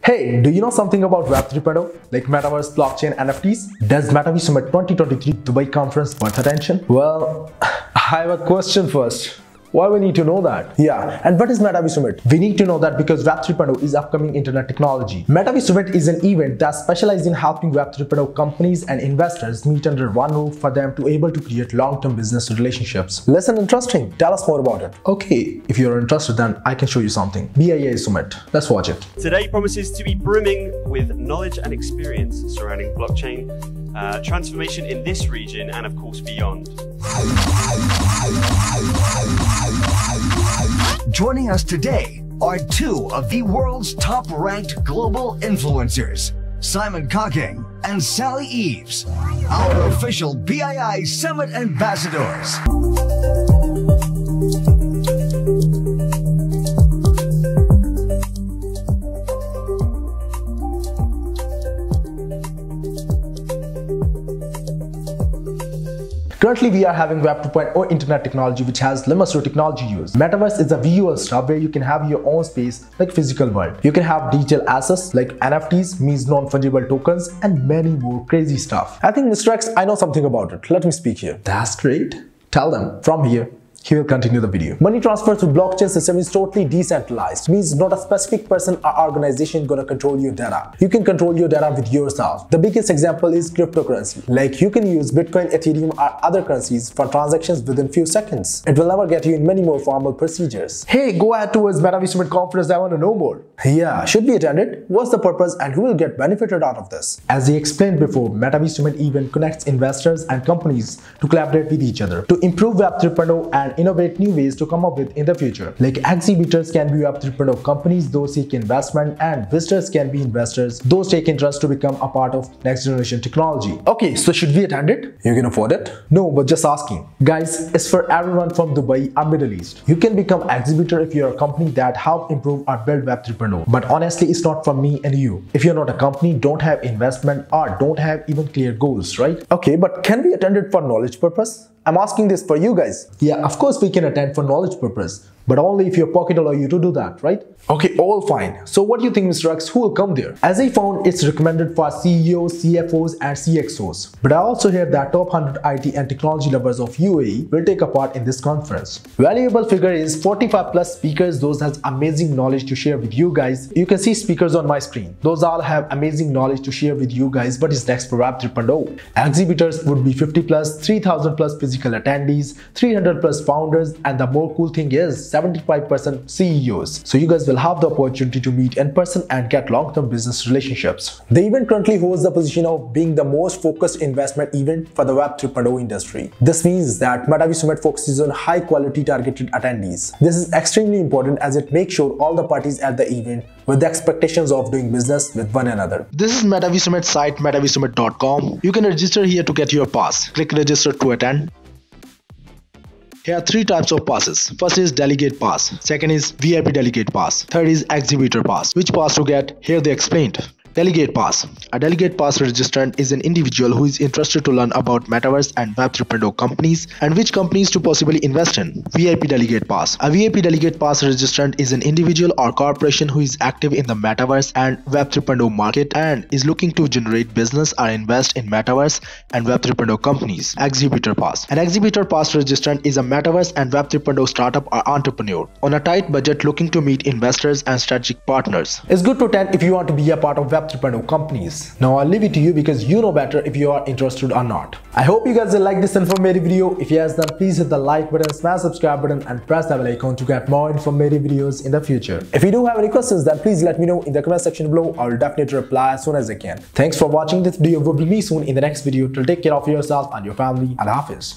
Hey, do you know something about Web 3.0 like Metaverse, blockchain, NFTs? Does METAVSUMMIT 2023 Dubai conference worth attention? Well, I have a question first. Why we need to know that? Yeah, and what is METAVSUMMIT? We need to know that because Web 3.0 is upcoming internet technology. METAVSUMMIT is an event that specializes in helping Web 3.0 companies and investors meet under one roof for them to able to create long-term business relationships. Listen, interesting. Tell us more about it. Okay, if you're interested, then I can show you something. BIA Summit. Let's watch it. Today promises to be brimming with knowledge and experience surrounding blockchain, transformation in this region, and of course beyond. Joining us today are two of the world's top-ranked global influencers, Simon Cocking and Sally Eves, our official BII Summit ambassadors. Currently, we are having Web 2.0 internet technology which has limits to technology use. Metaverse is a visual stuff where you can have your own space like physical world. You can have digital assets like NFTs, means non-fungible tokens, and many more crazy stuff. I think Mr. X, I know something about it. Let me speak here. That's great. Tell them. From here, he will continue the video. Money transfer through blockchain system is totally decentralized. Means not a specific person or organization gonna control your data. You can control your data with yourself. The biggest example is cryptocurrency. Like you can use Bitcoin, Ethereum or other currencies for transactions within few seconds. It will never get you in many more formal procedures. Hey, go ahead towards METAVSUMMIT conference. I want to know more. Yeah, should be attended. What's the purpose and who will get benefited out of this? As he explained before, METAVSUMMIT event connects investors and companies to collaborate with each other to improve Web 3.0 and innovate new ways to come up with in the future. Like exhibitors can be Web 3.0 companies, those seek investment, and visitors can be investors, those take interest to become a part of next generation technology. Okay, so should we attend it? You can afford it? No, but just asking. Guys, it's for everyone from Dubai or Middle East. You can become exhibitor if you're a company that help improve or build Web 3.0. But honestly, it's not for me and you. If you're not a company, don't have investment or don't have even clear goals, right? Okay, but can we attend it for knowledge purpose? I'm asking this for you guys. Yeah, of course we can attend for knowledge purpose, but only if your pocket allow you to do that, right? Okay, all fine. So what do you think, Mr. X, who will come there? As I found, it's recommended for CEOs, CFOs and CXOs. But I also hear that top 100 IT and technology lovers of UAE will take a part in this conference. Valuable figure is 45 plus speakers. Those has amazing knowledge to share with you guys. You can see speakers on my screen. Those all have amazing knowledge to share with you guys. What is next for Web 3.0? Exhibitors would be 50 plus, 3000 plus physical attendees, 300 plus founders, and the more cool thing is 75% CEOs. So you guys will have the opportunity to meet in person and get long-term business relationships. The event currently holds the position of being the most focused investment event for the Web 3.0 industry. This means that METAVSUMMIT focuses on high-quality targeted attendees. This is extremely important as it makes sure all the parties at the event with the expectations of doing business with one another. This is METAVSUMMIT site, metavsummit.com. You can register here to get your pass. Click register to attend. Here are three types of passes. First is delegate pass. Second is VIP delegate pass. Third is exhibitor pass. Which pass to get? Here they explained. Delegate pass. A delegate pass registrant is an individual who is interested to learn about Metaverse and Web 3.0 companies and which companies to possibly invest in. VIP delegate pass. A VIP delegate pass registrant is an individual or corporation who is active in the Metaverse and Web 3.0 market and is looking to generate business or invest in Metaverse and Web 3.0 companies. Exhibitor pass. An exhibitor pass registrant is a Metaverse and Web 3.0 startup or entrepreneur on a tight budget looking to meet investors and strategic partners. It's good to attend if you want to be a part of Web 3.0 companies. Now I'll leave it to you because you know better if you are interested or not. I hope you guys will like this informative video. If yes, then please hit the like button, smash subscribe button and press the bell icon to get more informative videos in the future. If you do have any questions, then please let me know in the comment section below. I will definitely reply as soon as I can. Thanks for watching this video. We'll be soon in the next video. Till take care of yourself and your family. Allah Hafiz.